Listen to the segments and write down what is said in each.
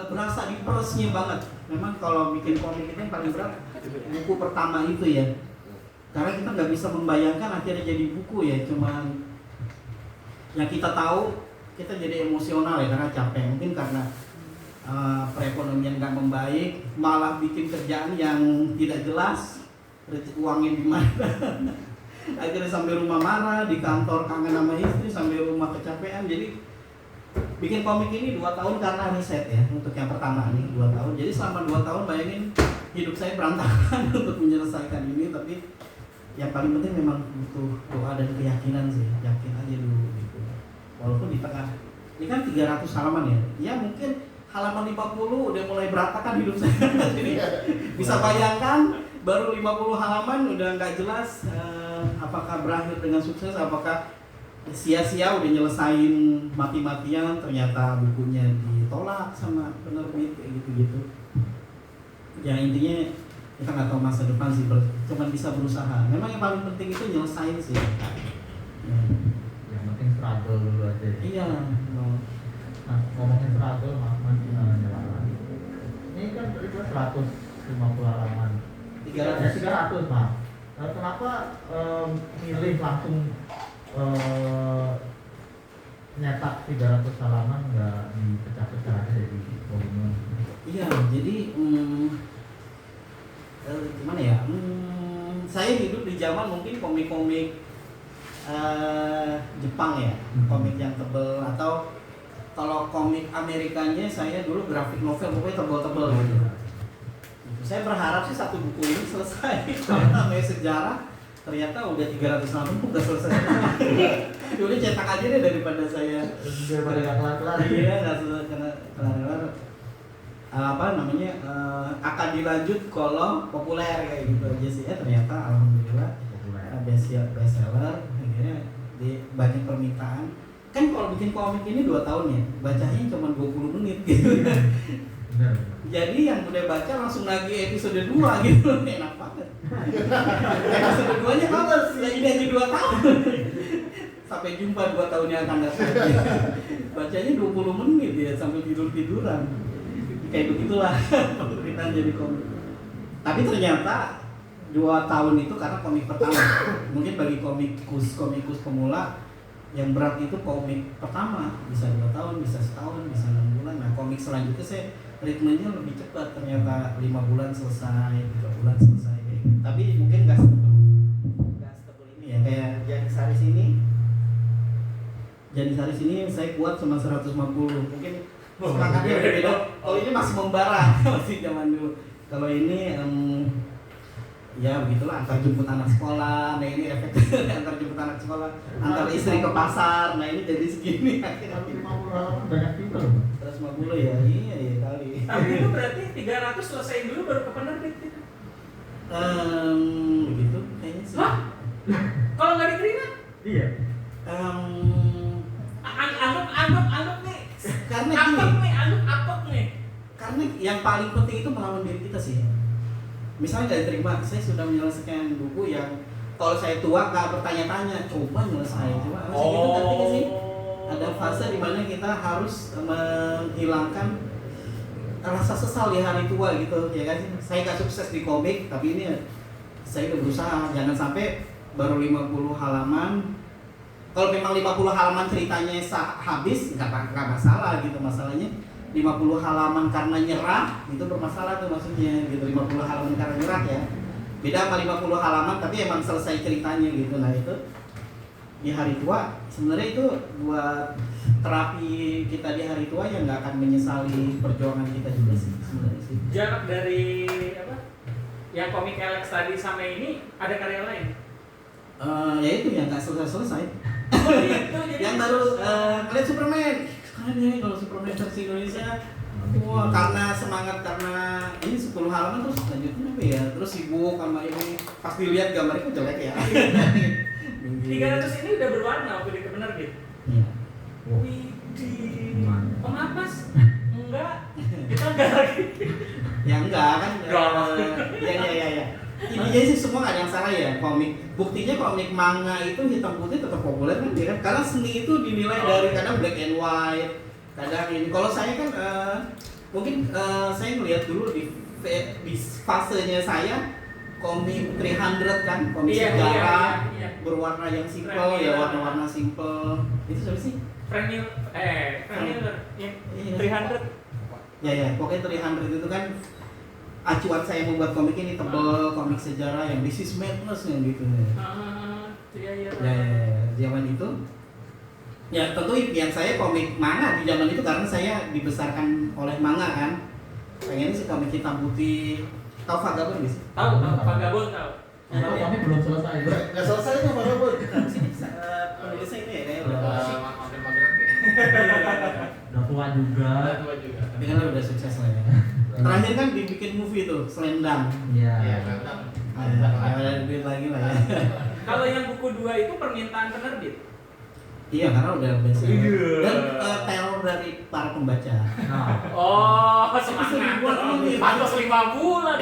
berasa di perasnya banget. Memang kalau bikin komik itu yang paling berat buku pertama itu ya. Karena kita nggak bisa membayangkan akhirnya jadi buku ya. Cuman yang kita tahu kita jadi emosional ya karena capek. Mungkin karena perekonomian nggak membaik, malah bikin kerjaan yang tidak jelas, uangnya di mana. Akhirnya sampai rumah marah, di kantor kangen sama istri, sampai rumah kecapean. Jadi bikin komik ini 2 tahun karena riset ya, untuk yang pertama nih 2 tahun. Jadi selama 2 tahun bayangin hidup saya berantakan untuk menyelesaikan ini. Tapi yang paling penting memang butuh doa dan keyakinan sih, yakin aja dulu gitu. Walaupun di tengah, ini kan 300 halaman ya, ya mungkin halaman 50 udah mulai berantakan hidup saya. Jadi bisa bayangkan baru 50 halaman udah nggak jelas apakah berakhir dengan sukses, apakah sia-sia udah nyelesain mati-matian, ternyata bukunya ditolak sama penerbit kayak gitu-gitu. Ya intinya kita nggak tahu masa depan sih, cuma bisa berusaha. Memang yang paling penting itu nyelesain sih. Ya. Yang penting struggle dulu aja. Iya. Nah, ngomongin struggle, jalan. Ini kan tadi 150 halaman. 300 Mas. Kenapa milih langsung nyetak 300 halaman nggak dipecah-pecah aja jadi volume? Iya, jadi gimana ya? Saya hidup di zaman mungkin komik-komik Jepang ya, komik yang tebel, atau kalau komik Amerikanya saya dulu grafik novel pokoknya tebel-tebel gitu. Saya berharap sih satu buku ini selesai. Kalau namanya sejarah ternyata udah 300 halaman udah selesai. Udah cetak aja deh daripada saya daripada nggak kelar-kelar. Iya, nggak selesai karena kelar-kelar. Apa namanya akan dilanjut kalau populer kayak gitu aja sih ya. Ternyata alhamdulillah bestseller, akhirnya di banyak permintaan. Kan kalau bikin komik ini 2 tahun ya, bacanya cuma 20 menit gitu. Benar. Jadi yang udah baca langsung lagi episode 2 gitu. Enak banget. Episode 2-nya bagus, ya ini aja 2 tahun. Sampai jumpa 2 tahun yang akan datang. Bacanya 20 menit ya, sampai tidur-tiduran. Kayak begitulah kita jadi komik. Tapi ternyata 2 tahun itu karena komik pertama. Mungkin bagi komikus pemula yang berat itu komik pertama, bisa 2 tahun, bisa setahun, bisa 6 bulan. Nah komik selanjutnya saya ritmenya lebih cepat, ternyata 5 bulan selesai, 3 bulan selesai kayak gitu. Tapi mungkin nggak setebel ini ya, kayak Janis Haris ini saya kuat cuma 150, mungkin semangatnya berbeda. Kalau ini masih membara, masih zaman dulu. Kalau ini ya begitulah, antar jemput anak sekolah. Nah ini efek antar jemput anak sekolah, antar istri ke pasar. Nah ini jadi segini akhirnya. 150 halaman banyak juga loh. 150 ya, iya kali. Tapi itu berarti 300 selesai dulu baru ke penerbit gitu. Begitu kayaknya sih. Hah? Kalau nggak diterima? Iya. Anggap nih. Karena gini. Apok nih. Karena yang paling penting itu melawan diri kita sih. Misalnya nggak diterima, saya sudah menyelesaikan buku yang kalau saya tua nggak bertanya-tanya, coba nyelesain, coba. Masih gitu ngerti nggak sih? Ada fase di mana kita harus menghilangkan rasa sesal di hari tua gitu, ya kan? Saya nggak sukses di komik, tapi ini saya udah berusaha. Jangan sampai baru 50 halaman. Kalau memang 50 halaman ceritanya habis, nggak masalah gitu. Masalahnya 50 halaman karena nyerah, itu bermasalah tuh maksudnya gitu. 50 halaman karena nyerah ya. Beda sama 50 halaman tapi emang selesai ceritanya gitu. Nah itu di hari tua sebenarnya itu buat terapi kita di hari tua yang nggak akan menyesali perjuangan kita juga sih sebenarnya sih. Jarak dari apa? Yang komik Alex tadi sama ini ada karya lain? Ya itu yang nggak selesai. Oh gitu, jadi yang baru kalian Superman. Keren ya kalau Superman versi Indonesia. Wah, karena semangat karena ini 10 halaman terus lanjutnya apa ya? Terus sibuk sama ini. Pas dilihat gambarnya kok jelek ya. 300 ini udah berwarna waktu di penerbit. Iya. Widih. Om Apas? Enggak. Kita enggak lagi. Ya enggak kan. Ya. Intinya sih semua nggak ada yang salah ya komik. Buktinya komik manga itu hitam putih tetap populer kan ya kan? Karena seni itu dinilai dari kadang black and white, kadang ini. Kalau saya kan mungkin saya melihat dulu di fasenya saya komik 300 kan, komik sejarah berwarna yang simple ya, warna-warna simple. Itu siapa sih? Frank Miller yang 300. Ya, pokoknya 300 itu kan acuan saya membuat komik ini tebel, komik sejarah yang This is Madness yang gitu. Iya. Ya, zaman itu. Ya tentu yang saya komik manga di zaman itu karena saya dibesarkan oleh manga kan. Pengennya sih komik hitam putih. Tahu Vagabond nggak sih? Tahu, Vagabond tahu. Tahu kami belum selesai. Nggak selesai tuh Vagabond. Sini penulisnya ini ya kayak udah Udah tua juga. tapi kan udah sukses lah ya. Terakhir kan dibikin movie tuh, Slendang. Iya. Ada duit lagi lah ya. Kalau yang buku 2 itu permintaan penerbit. Iya karena udah bestseller. Iya. Dan teror dari para pembaca. Nah, Oh, semangat. Pantas 5 bulan.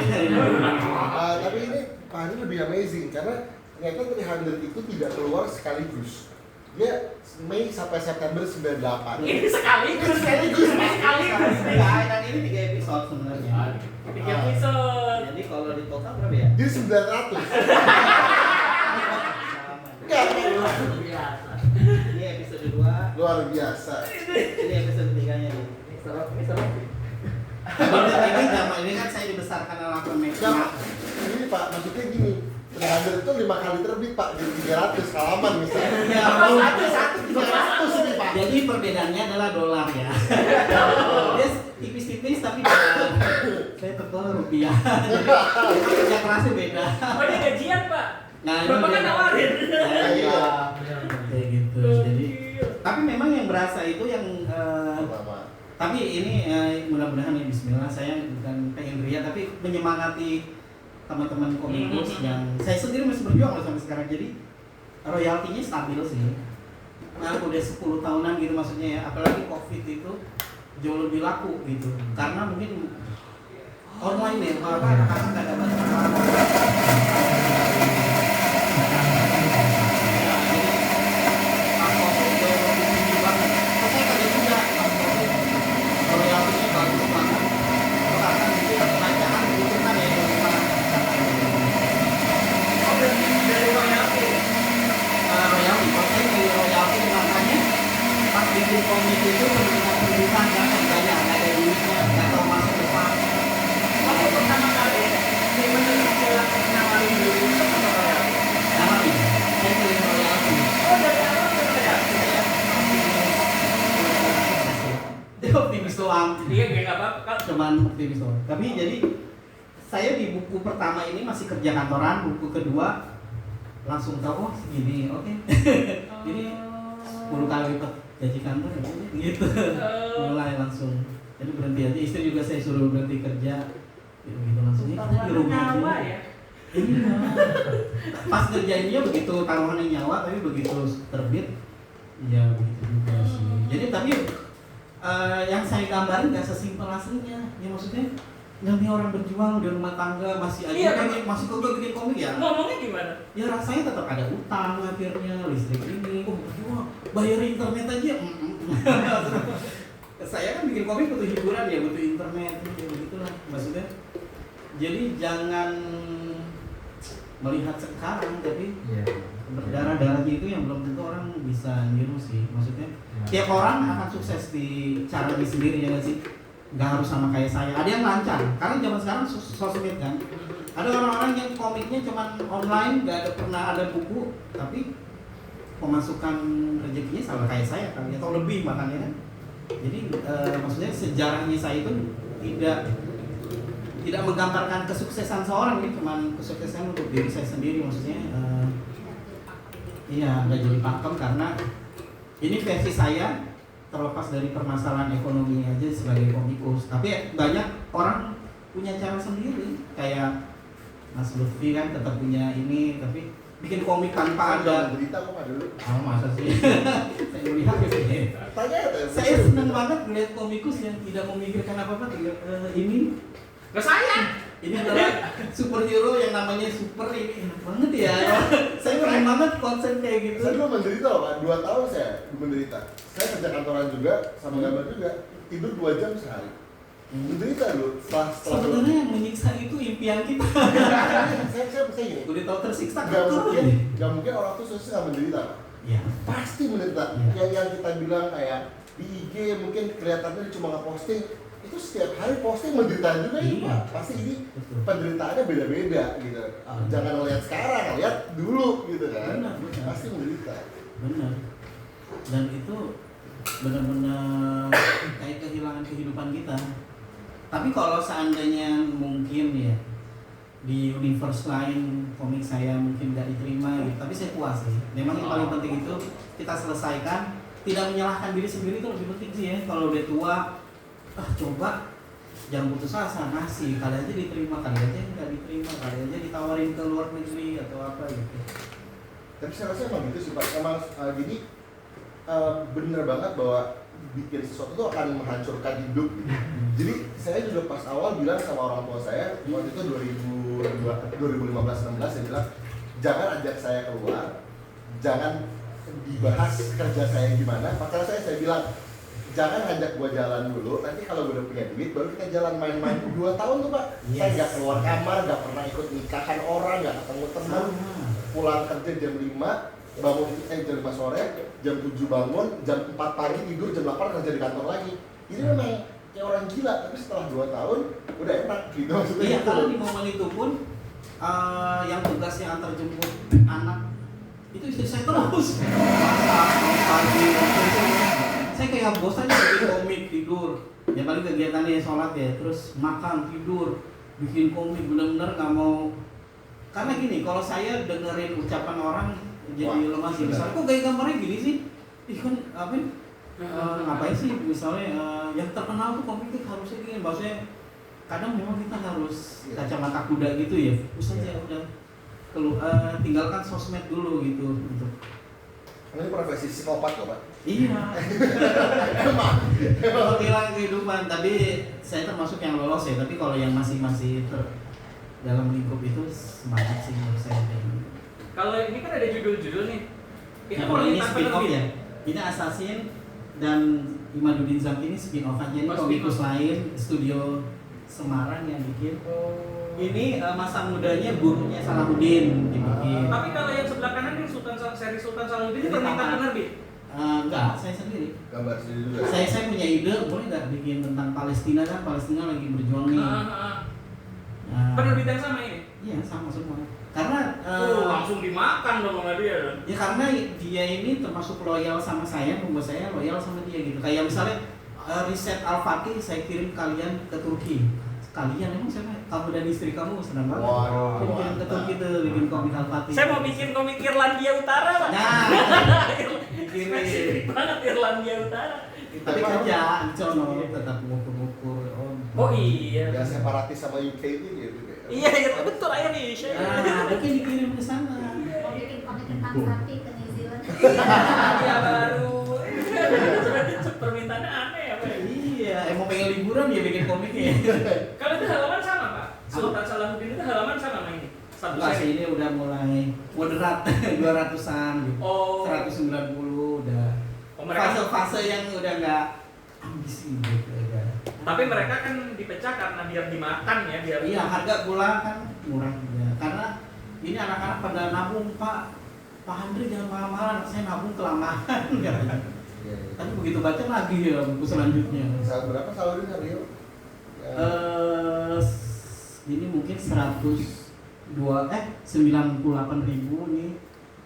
Tapi ini Pak Hani lebih amazing karena ternyata 300 itu tidak keluar sekaligus. Dia Mei sampai September 98. Ini sekaligus. Dan ini 3 episode sebenarnya. 3 episode. Jadi kalau di total berapa ya? Jadi 900. luar biasa. Ini episode 2. Luar biasa. Ini episode 3-nya nih. Ini seru. Ini kan saya dibesarkan oleh komik. Nah, ini Pak, maksudnya gini, 300 itu 5 kali terbit Pak, jadi 300 halaman misalnya. Ya, satu 300 ini Pak. jadi perbedaannya adalah dolar ya. Dia tipis-tipis tapi dolar. Saya tebel rupiah. Kerja kerasnya beda. Oh, ini gajian, Pak. Nah, ini Bapak kan dia. nawarin. Iya. Kayak gitu. Jadi tapi memang yang berasa itu yang tapi ini mudah-mudahan ya Bismillah, saya bukan pengen ria tapi menyemangati teman-teman komikus yang saya sendiri masih berjuang loh sampai sekarang. Jadi royaltinya stabil sih. Nah, udah 10 tahunan gitu maksudnya ya. Apalagi Covid itu jauh lebih laku gitu. Karena mungkin online ya, kadang-kadang nggak ada komik itu pendidikan kan banyak, nggak ada duitnya, nggak tahu masa depan. Waktu pertama kali saya menerima nawarin dulu itu apa ya? Nawarin, saya pilih royalti. Oh, dari awal sudah ya? Dia optimis doang. Iya, nggak apa-apa. Cuman optimis doang. Tapi jadi saya di buku pertama ini masih kerja kantoran, buku kedua langsung tahu oh segini, oke. Ini 10 kali lipat gaji kantor ya gitu. Mulai langsung. Jadi berhenti aja. Istri juga saya suruh berhenti kerja. Gitu langsung kita di rumah nyawa aja. ya. Iya. Pas kerjanya begitu taruhannya nyawa, tapi begitu terbit ya begitu juga sih. Jadi tapi yang saya gambarin nggak sesimpel aslinya. Ya maksudnya namanya orang berjuang di rumah tangga masih aja Iya, masih kok bikin komik ya. Ngomongnya gimana? Ya rasanya tetap ada utang akhirnya, listrik ini, berjuang bayar internet aja. Saya kan bikin komik butuh hiburan ya, butuh internet ya begitulah maksudnya. Jadi jangan melihat sekarang tapi berdarah-darahnya itu yang belum tentu orang bisa niru sih. Maksudnya tiap orang akan sukses di caranya sendiri ya nggak sih? Nggak harus sama kayak saya. Ada yang lancar. Karena zaman sekarang sosmed kan. Ada orang-orang yang komiknya cuma online, nggak ada pernah ada buku, tapi pemasukan rezekinya sama kayak saya kan, atau lebih makanya kan. Jadi maksudnya sejarahnya saya itu tidak menggambarkan kesuksesan seorang, ini cuma kesuksesan untuk diri saya sendiri maksudnya. Iya, nggak jadi pakem karena ini versi saya terlepas dari permasalahan ekonomi aja sebagai komikus. Tapi banyak orang punya cara sendiri, kayak Mas Lutfi kan tetap punya ini, tapi bikin komik tanpa ada. Berita kok Pak dulu. Oh masa sih? Saya melihat gitu ya. Tanya ya. Saya senang banget melihat komikus yang tidak memikirkan apa-apa. Ini Ke saya. Ini adalah superhero yang namanya super, ini enak banget ya. Saya pengen banget konsep kayak gitu. Saya dulu menderita loh Pak, 2 tahun saya menderita. Saya kerja kantoran juga, sama gambar juga, tidur 2 jam sehari. menderita loh setelah Sebenarnya yang menyiksa itu impian kita. saya gini, Udah tahu tersiksa nggak kan mungkin orang tuh sukses nggak menderita, Ya. pasti menderita. Iya. Yang kita bilang kayak di IG mungkin kelihatannya cuma nge-posting, itu setiap hari posting menderita juga ya Iya. Pak. Pasti ini Betul. penderitaannya beda-beda gitu. Jangan ngeliat sekarang, lihat dulu gitu kan. Benar. Pasti menderita. Benar. Dan itu benar-benar kayak kehilangan kehidupan kita. Tapi kalau seandainya mungkin ya di universe lain komik saya mungkin nggak diterima gitu, tapi saya puas sih. Memang yang paling penting itu kita selesaikan, tidak menyalahkan diri sendiri itu lebih penting sih ya. Kalau udah tua, coba jangan putus asa, ngasih kali aja diterima, kali aja nggak diterima, kali aja ditawarin ke luar negeri atau apa gitu. Tapi saya rasa emang gitu sih Pak. Emang jadi bener banget bahwa bikin sesuatu itu akan menghancurkan hidup gitu. Jadi saya juga pas awal bilang sama orang tua saya waktu itu 2015-16 saya bilang jangan ajak saya keluar, jangan dibahas kerja saya gimana. Makanya saya bilang jangan ajak gua jalan dulu, nanti kalau gua udah punya duit baru kita jalan main-main. 2 tahun tuh Pak, saya nggak keluar kamar, nggak pernah ikut nikahan orang, nggak ketemu teman, pulang kerja jam 5, bangun jam 5 sore, jam 7 bangun, jam 4 pagi tidur, jam 8 kerja di kantor lagi. Ini memang kayak orang gila, tapi setelah 2 tahun udah enak gitu maksudnya. Iya, gitu. kalau di momen itu pun yang tugasnya antar jemput anak itu istri saya terus masak pagi. Saya kayak bosan bikin komik, tidur. Ya paling kegiatannya sholat ya, terus makan, tidur, bikin komik, benar-benar nggak mau. Karena gini, kalau saya dengerin ucapan orang jadi lemah sih. Misalnya, kok gaya gambarnya gini sih? Ih kan apa? Ngapain sih? Misalnya yang terkenal tuh komik itu harusnya gini. Maksudnya kadang memang kita harus kacamata kuda gitu ya. Fokus aja udah. Tinggalkan sosmed dulu gitu untuk. Ini profesi psikopat kok Pak. Iya. Emang. Kehilangan kehidupan. Tapi saya termasuk yang lolos ya. Tapi kalau yang masih dalam lingkup itu semangat sih menurut saya. Kalau ini kan ada judul-judul nih. Itu Nah, kalau ini permintaan spin off penerbit. ya. Ini Assassin dan Imaduddin Zamki ini spin off aja. Ini Oh, komikus spin-off. lain studio Semarang yang bikin. Ini masa mudanya gurunya Salahuddin dibikin. Tapi kalau yang sebelah kanan yang seri Sultan Salahuddin itu Ini permintaan tamat. penerbit. Enggak, saya sendiri. Gambar sendiri juga. Saya punya ide, boleh nggak bikin tentang Palestina kan? Palestina lagi berjuang nih. Penerbit yang sama ini. Iya, sama semua. Karena Langsung dimakan dong sama dia. ya karena dia ini termasuk loyal sama saya, membuat saya loyal sama dia gitu. Kayak misalnya riset Al-Fatih saya kirim kalian ke Turki. Kalian emang siapa? Kamu dan istri kamu senang banget. Waduh, Saya bikin ke Turki tuh, bikin komik Al-Fatih. Saya mau bikin komik Irlandia Utara, Pak. Nah, Spesifik banget Irlandia Utara. tapi kerja, cono tetap ngukur-ngukur. Oh iya. Ya separatis sama UK itu gitu kayak. Iya, iya betul Irish. Nah, mungkin dikirim ke sana. Mau bikin komik tentang sapi ke New Zealand. Iya baru. Permintaannya aneh ya, Pak. Iya, emang pengen liburan ya bikin komiknya. Kalau itu halaman sama, Pak. Sultan Salahuddin itu halaman sama sama ini. Satu Enggak seri. sih, ini udah mulai moderat 200-an gitu. Oh. 190 udah. Oh, mereka Fase-fase yang udah nggak ambisi gitu ya. tapi mereka kan dipecah karena biar dimakan ya, biar Iya, harga gula kan murah juga. Karena ini anak-anak pada nabung, Pak Handri jangan marah-marah, saya nabung kelamaan katanya. Iya. Tapi begitu baca lagi ya buku selanjutnya. Saat berapa Salahuddin hari ini? Ini mungkin 98.000 nih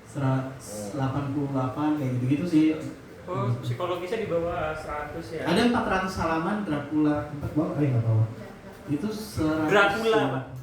188 kayak gitu-gitu sih. psikologisnya di bawah 100 ya. Ada 400 halaman Dracula. 4 bawah, nggak bawah. Itu 100. Dracula, Pak.